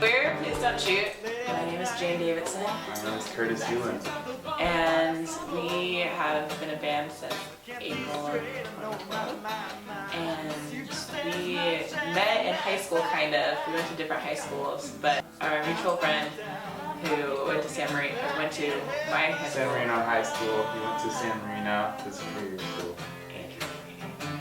We're Please Don't Shoot. My name is Jane Davidson. My name is Curtis Hewlin. And we have been a band since April of 2012. And we met in high school, kind of. We went to different high schools, but our mutual friend who went to my high school. San Marino High School. He went to San Marino. This is your school.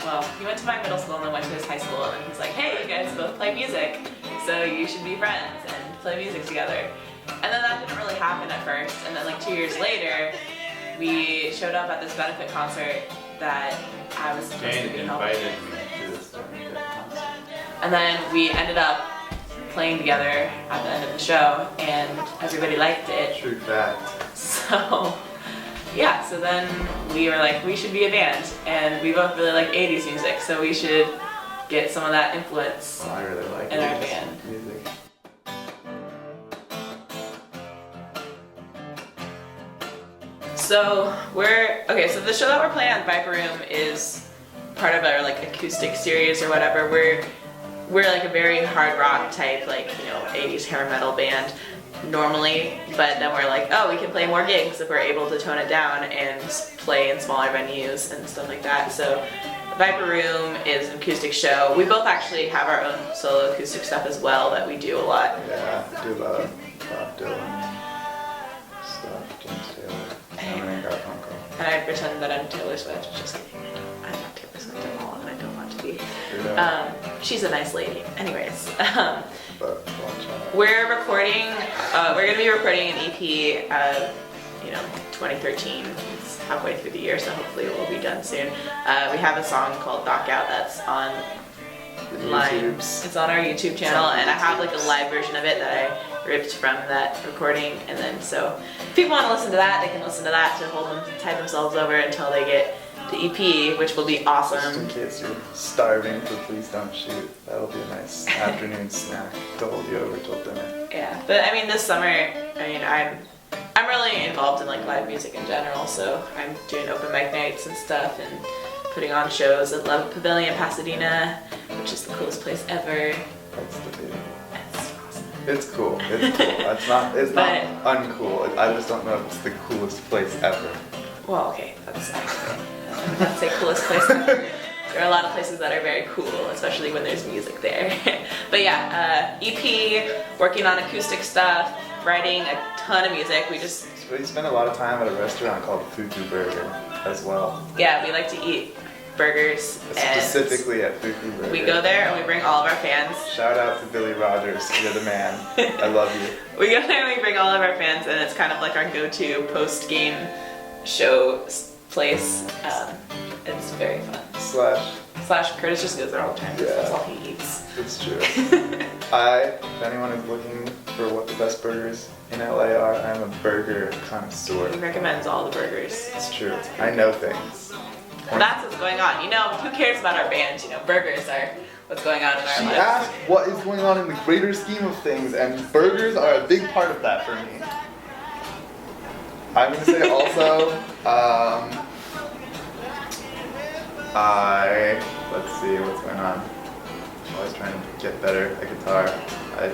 Well, he went to my middle school and then went to his high school, and he's like, hey, you guys both play music, so you should be friends and play music together. And then that didn't really happen at first, and then like 2 years later, we showed up at this benefit concert that I was supposed to be helping. Jane invited me to this benefit concert. And then we ended up playing together at the end of the show, and everybody liked it. True fact. So, yeah, so then we were like, we should be a band, and we both really like 80s music, so we should get some of that influence Well, I really like in our 80s band. music. So so the show that we're playing at Viper Room is part of our like acoustic series or whatever. We're like a very hard rock type, like, you know, 80s hair metal band normally, but then we're like, oh, we can play more gigs if we're able to tone it down and play in smaller venues and stuff like that. So Viper Room is an acoustic show. We both actually have our own solo acoustic stuff as well that we do a lot. Yeah, I do a lot of Bob Dylan stuff, James Taylor, and Garfunkel. And I pretend that I'm Taylor Swift. Just kidding. I'm not Taylor Swift at all, and I don't want to be. She's a nice lady. Anyways, But watch out. we're going to be recording an EP, 2013. It's halfway through the year, so hopefully it will be done soon. We have a song called Knockout that's on line. It's on our YouTube channel, and I have like a live version of it that I ripped from that recording, and then so if people want to listen to that, they can listen to that to tide themselves over until they get the EP, which will be Just awesome. in case you're starving for Please Don't Shoot, that'll be a nice afternoon snack to hold you over till dinner. Yeah, but I mean this summer, I'm really involved in like live music in general, so I'm doing open mic nights and stuff and putting on shows at Love Pavilion Pasadena, which is the coolest place ever. That's the big. It's awesome. It's cool. It's cool. It's not uncool. I just don't know if it's the coolest place ever. Well, okay, that's actually, I wouldn't say coolest place ever. There are a lot of places that are very cool, especially when there's music there. But yeah, EP, working on acoustic stuff, writing a ton of music. We spent a lot of time at a restaurant called Fuku Burger as well. Yeah, we like to eat burgers. Specifically at Fuku Burger. We go there and we bring all of our fans. Shout out to Billy Rogers, you're the man. I love you. We go there and we bring all of our fans, and it's kind of like our go-to post-game show place. It's very fun. Slash Curtis just goes there all the time because that's all he eats. It's true. If anyone is looking for what the best burgers in LA are, I'm a burger connoisseur. He recommends all the burgers. It's true. I know things. That's what's going on. You know, who cares about our band? You know, burgers are what's going on in our She lives. asked what is going on in the greater scheme of things, and burgers are a big part of that for me. I'm gonna say also, let's see what's going on. I'm always trying to get better at guitar.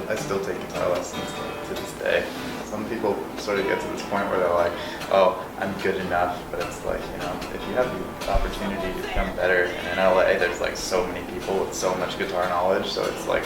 I still take guitar lessons to this day. Some people sort of get to this point where they're like, oh, I'm good enough, but it's like, you know, if you have the opportunity to become better, and in LA there's like so many people with so much guitar knowledge, so it's like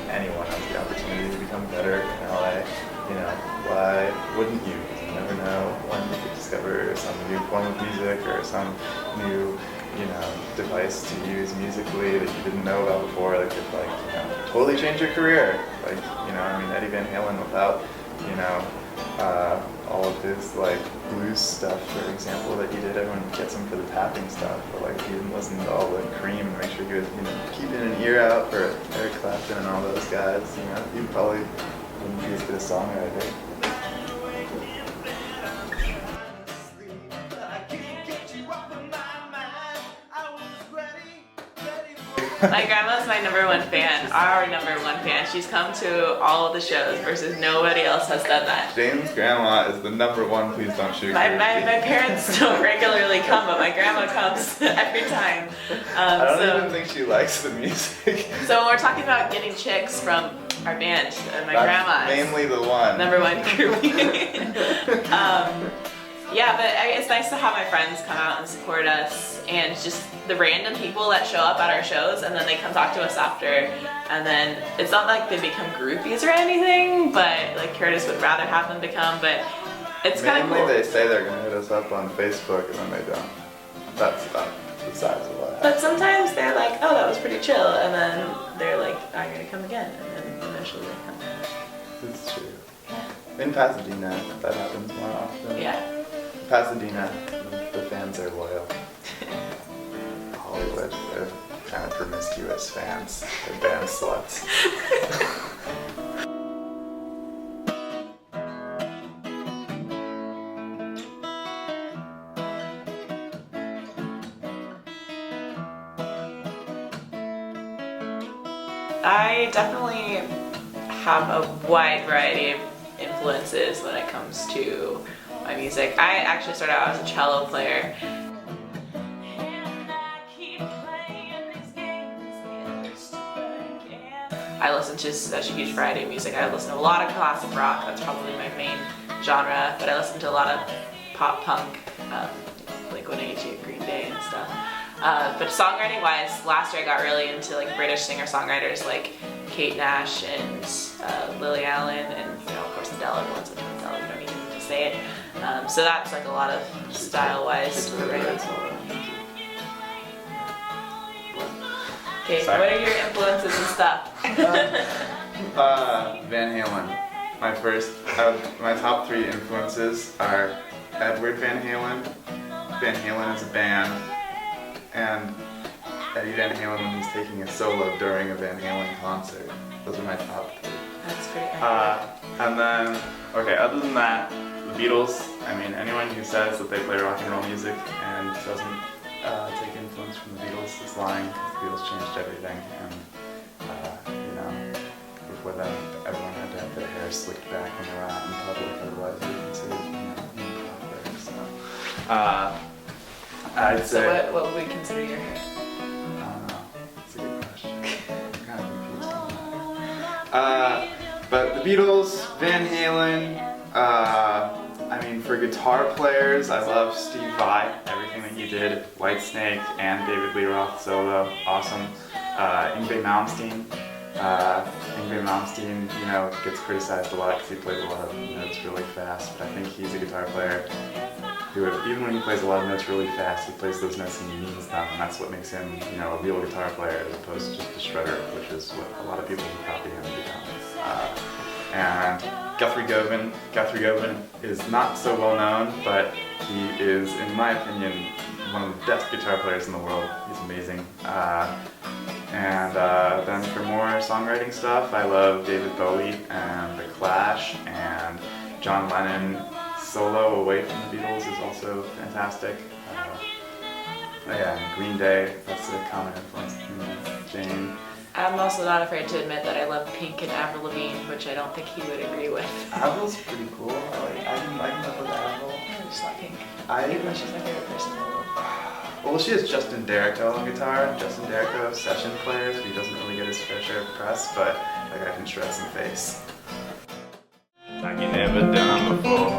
anyone has the opportunity to become better in LA. You know, why wouldn't you? You never know when you could discover some new form of music or some new, you know, device to use musically that you didn't know about before that could, like, you know, totally change your career. Like, you know, I mean, Eddie Van Halen without, you know, all of his like blues stuff, for example, that he did. Everyone gets him for the tapping stuff, but like if he didn't listen to all the Cream and make sure he was, you know, keeping an ear out for Eric Clapton and all those guys, you know, he probably wouldn't be as good a songwriter. My grandma's my #1 fan, our #1 fan. She's come to all of the shows versus nobody else has done that. Jane's grandma is the #1 Please Don't Shoot. My parents don't regularly come, but my grandma comes every time. I don't even think she likes the music. So when we're talking about getting chicks from our band and my That's grandma's mainly the one. #1 groupie. Yeah, but it's nice to have my friends come out and support us, and just the random people that show up at our shows and then they come talk to us after, and then it's not like they become groupies or anything, but like Curtis would rather have them become, but it's kind of cool. Mainly they say they're gonna hit us up on Facebook and then they don't. That's about the size of what But sometimes they're like, oh, that was pretty chill, and then they're like, I'm gonna come again, and then eventually they come. It's true. In Pasadena, that happens more often. Yeah. Pasadena, the fans are loyal. Hollywood, they're kind of promiscuous fans. They're band sluts. I definitely have a wide variety of influences when it comes to my music. I actually started out as a cello player. I listen to such a huge variety of music. I listen to a lot of classic rock, that's probably my main genre, but I listen to a lot of pop punk, Blink-182, Green Day and stuff. But songwriting wise, last year I got really into like British singer-songwriters like Kate Nash and Lily Allen, and of course Adele. Everyone's into Adele, you don't need to say it. So that's like a lot of style-wise. Okay, Sorry. what are your influences and stuff? Van Halen. My top 3 influences are Edward Van Halen. Van Halen is a band, and Eddie Van Halen when he's taking a solo during a Van Halen concert. Those are my top 3. That's pretty And then, okay, other than that, the Beatles. I mean, anyone who says that they play rock and roll music and doesn't take influence from the Beatles is lying, because the Beatles changed everything. And, before then, everyone had to have their hair slicked back when they were out in public, otherwise they were considered, improper. So, I'd say... So what would we consider your hair? I don't know. That's a good question. I'm kind of confused on that. But the Beatles, Van Halen, for guitar players, I love Steve Vai, everything that he did, Whitesnake and David Lee Roth solo, awesome. Yngwie Malmsteen. Yngwie Malmsteen, gets criticized a lot because he plays a lot of notes really fast, but I think he's a guitar player who, even when he plays a lot of notes really fast, he plays those notes and he means them, and that's what makes him, a real guitar player as opposed to just a shredder, which is what a lot of people who copy him become. And Guthrie Govan. Guthrie Govan is not so well known, but he is, in my opinion, one of the best guitar players in the world. He's amazing. Then for more songwriting stuff, I love David Bowie and The Clash, and John Lennon solo away from the Beatles is also fantastic. And Green Day, that's a common influence to me. Jane. I'm also not afraid to admit that I love Pink and Avril Lavigne, which I don't think he would agree with. Avril's pretty cool. I can live with Avril. I just love Pink. I Even though she's my favorite person in the world. Well, she has Justin Derrico on guitar. Justin Derrico, session player, so he doesn't really get his fair share of press, but I can shred some face. Like you never done before.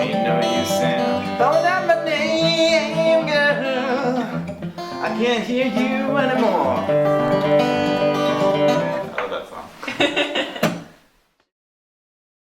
Ain't no use in calling out my name, girl. I can't hear you anymore.